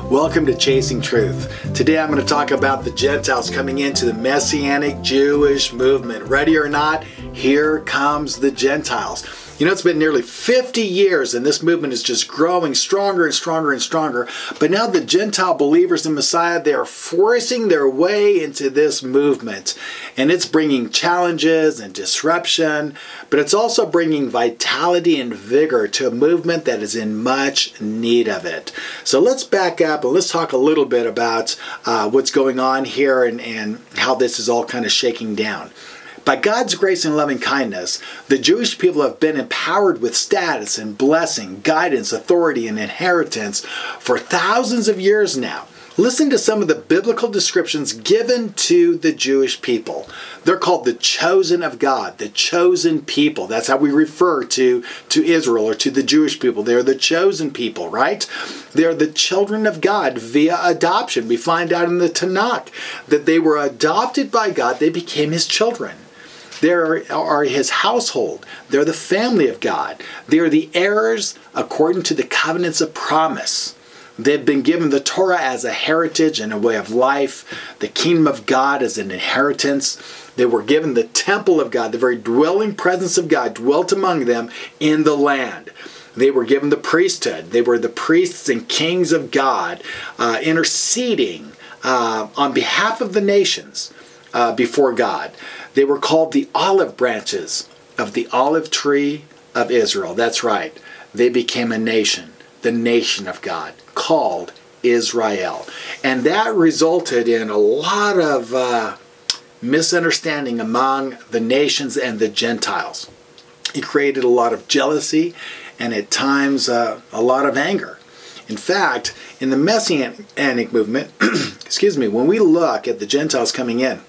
Welcome to Chasing Truth. Today I'm going to talk about the Gentiles coming into the Messianic Jewish movement. Ready or not, here comes the Gentiles. You know, it's been nearly 50 years and this movement is just growing stronger and stronger and stronger. But now the Gentile believers in Messiah, they are forcing their way into this movement. And it's bringing challenges and disruption, but it's also bringing vitality and vigor to a movement that is in much need of it. So let's back up and let's talk a little bit about what's going on here and how this is all kind of shaking down. By God's grace and loving kindness, the Jewish people have been empowered with status and blessing, guidance, authority, and inheritance for thousands of years now. Listen to some of the biblical descriptions given to the Jewish people. They're called the chosen of God, the chosen people. That's how we refer to Israel or to the Jewish people. They're the chosen people, right? They're the children of God via adoption. We find out in the Tanakh that they were adopted by God. They became His children. They are His household. They're the family of God. They are the heirs according to the covenants of promise. They've been given the Torah as a heritage and a way of life, the kingdom of God as an inheritance. They were given the temple of God, the very dwelling presence of God dwelt among them in the land. They were given the priesthood. They were the priests and kings of God, interceding on behalf of the nations before God. They were called the olive branches of the olive tree of Israel. That's right. They became a nation, the nation of God, called Israel. And that resulted in a lot of misunderstanding among the nations and the Gentiles. It created a lot of jealousy and at times a lot of anger. In fact, in the Messianic movement, excuse me, when we look at the Gentiles coming in,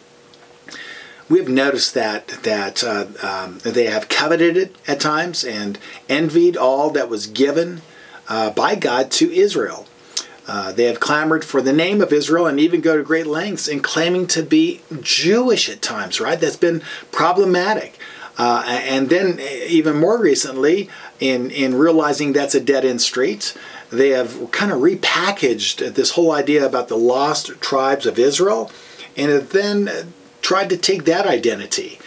we have noticed that they have coveted it at times and envied all that was given by God to Israel. They have clamored for the name of Israel and even go to great lengths in claiming to be Jewish at times, right? That's been problematic. And then even more recently, in realizing that's a dead-end street, they have kind of repackaged this whole idea about the lost tribes of Israel and have then tried to take that identity.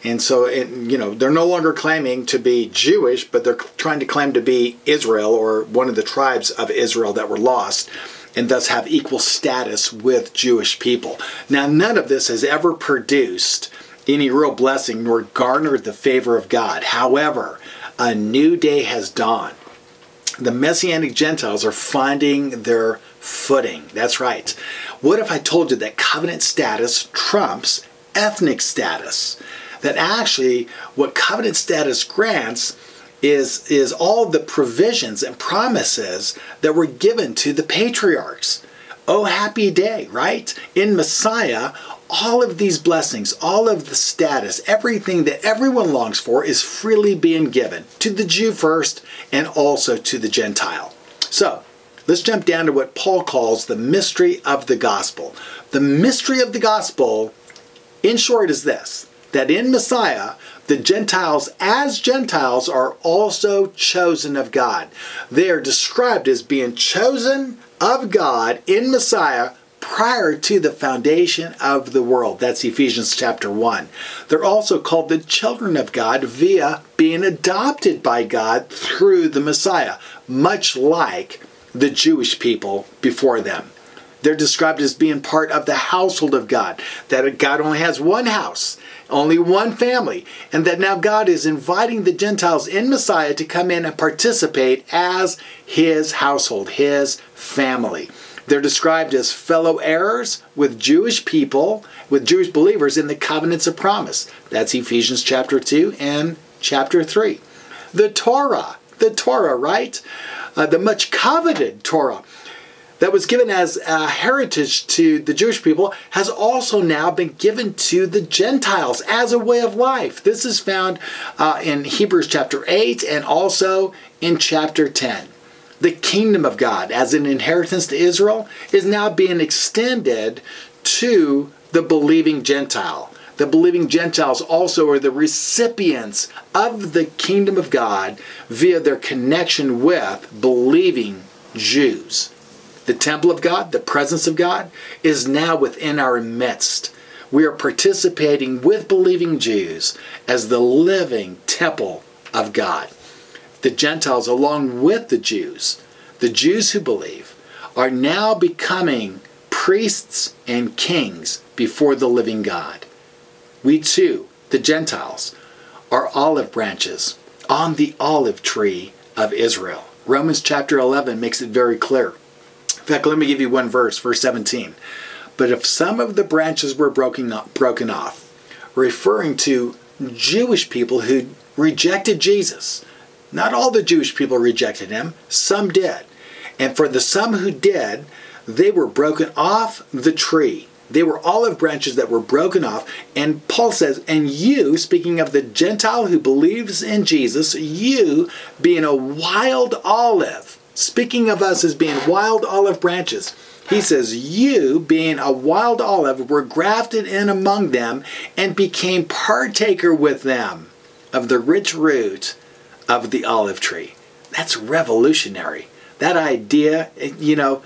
And so, they're no longer claiming to be Jewish, but they're trying to claim to be Israel or one of the tribes of Israel that were lost and thus have equal status with Jewish people. Now, none of this has ever produced any real blessing nor garnered the favor of God. However, a new day has dawned. The Messianic Gentiles are finding their footing. That's right. What if I told you that covenant status trumps ethnic status? That actually what covenant status grants is all the provisions and promises that were given to the patriarchs. Oh, happy day, right? In Messiah, all of these blessings, all of the status, everything that everyone longs for is freely being given to the Jew first and also to the Gentile. So, let's jump down to what Paul calls the mystery of the gospel. The mystery of the gospel, in short, is this: that in Messiah, the Gentiles as Gentiles are also chosen of God. They are described as being chosen of God in Messiah prior to the foundation of the world. That's Ephesians chapter 1. They're also called the children of God via being adopted by God through the Messiah, much like the Jewish people before them. They're described as being part of the household of God, that God only has one house, only one family, and that now God is inviting the Gentiles in Messiah to come in and participate as His household, His family. They're described as fellow heirs with Jewish people, with Jewish believers in the covenants of promise. That's Ephesians chapter 2 and chapter 3. The Torah, right? The much coveted Torah that was given as a heritage to the Jewish people has also now been given to the Gentiles as a way of life. This is found in Hebrews chapter 8 and also in chapter 10. The kingdom of God as an inheritance to Israel is now being extended to the believing Gentile. The believing Gentiles also are the recipients of the kingdom of God via their connection with believing Jews. The temple of God, the presence of God, is now within our midst. We are participating with believing Jews as the living temple of God. The Gentiles, along with the Jews who believe, are now becoming priests and kings before the living God. We too, the Gentiles, are olive branches on the olive tree of Israel. Romans chapter 11 makes it very clear. In fact, let me give you one verse, verse 17. But if some of the branches were broken off, referring to Jewish people who rejected Jesus. Not all the Jewish people rejected him, some did. And for the some who did, they were broken off the tree. They were olive branches that were broken off. And Paul says, and you, speaking of the Gentile who believes in Jesus, you being a wild olive, speaking of us as being wild olive branches, he says, you, being a wild olive, were grafted in among them and became partaker with them of the rich root of the olive tree. That's revolutionary. That idea, you know,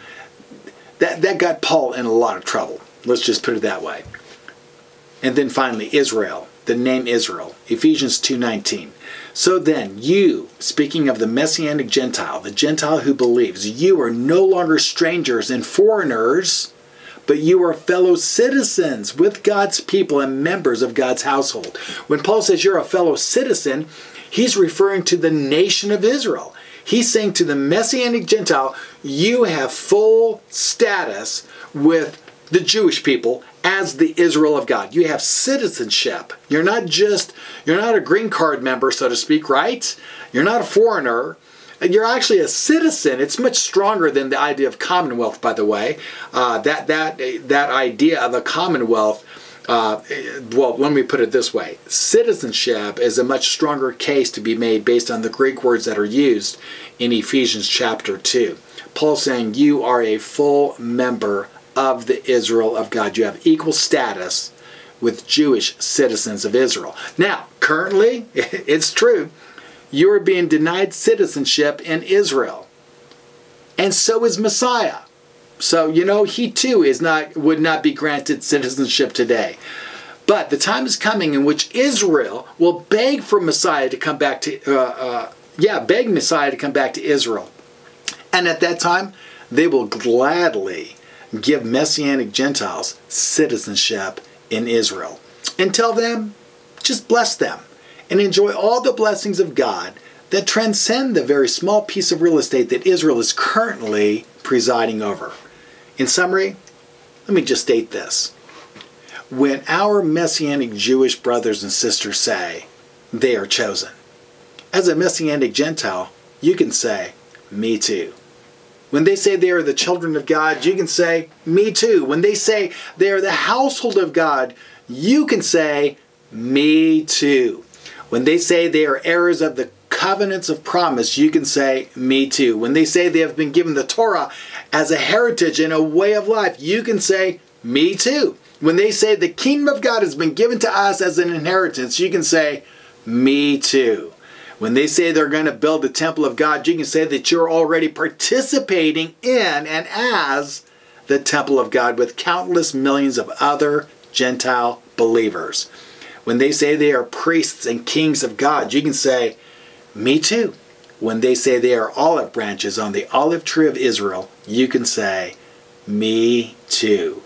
that got Paul in a lot of trouble. Let's just put it that way. And then finally, Israel, the name Israel, Ephesians 2:19. So then, you, speaking of the Messianic Gentile, the Gentile who believes, you are no longer strangers and foreigners, but you are fellow citizens with God's people and members of God's household. When Paul says you're a fellow citizen, he's referring to the nation of Israel. He's saying to the Messianic Gentile, you have full status with the Jewish people as the Israel of God. You have citizenship. You're not a green card member, so to speak, right? You're not a foreigner. You're actually a citizen. It's much stronger than the idea of commonwealth, by the way. That idea of a commonwealth, well, let me put it this way. Citizenship is a much stronger case to be made based on the Greek words that are used in Ephesians chapter 2. Paul's saying you are a full member of the Israel of God. You have equal status with Jewish citizens of Israel. Now, currently, it's true, you are being denied citizenship in Israel. And so is Messiah. So, you know, he too would not be granted citizenship today. But the time is coming in which Israel will beg for Messiah to come back to, beg Messiah to come back to Israel. And at that time, they will gladly give Messianic Gentiles citizenship in Israel. And tell them, just bless them and enjoy all the blessings of God that transcend the very small piece of real estate that Israel is currently presiding over. In summary, let me just state this. When our Messianic Jewish brothers and sisters say they are chosen, as a Messianic Gentile, you can say, me too. When they say they are the children of God, you can say, me too. When they say they are the household of God, you can say, me too. When they say they are heirs of the covenants of promise, you can say, me too. When they say they have been given the Torah as a heritage and a way of life, you can say, me too. When they say the kingdom of God has been given to us as an inheritance, you can say, me too. When they say they're going to build the temple of God, you can say that you're already participating in and as the temple of God with countless millions of other Gentile believers. When they say they are priests and kings of God, you can say, me too. When they say they are olive branches on the olive tree of Israel, you can say, me too.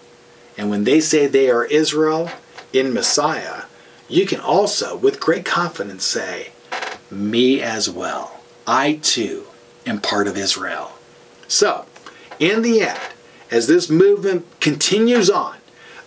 And when they say they are Israel in Messiah, you can also, with great confidence, say, me as well. I too am part of Israel. So, in the end, as this movement continues on,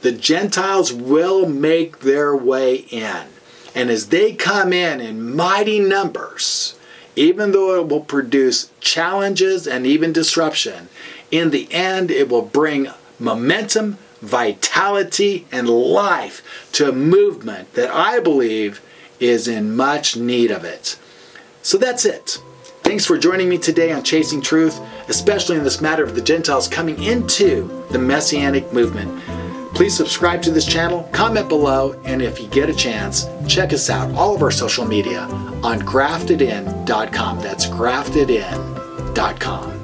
the Gentiles will make their way in. And as they come in mighty numbers, even though it will produce challenges and even disruption, in the end it will bring momentum, vitality, and life to a movement that I believe is in much need of it. So that's it. Thanks for joining me today on Chasing Truth, especially in this matter of the Gentiles coming into the Messianic movement. Please subscribe to this channel, comment below, and if you get a chance, check us out, all of our social media, on graftedin.com. That's graftedin.com.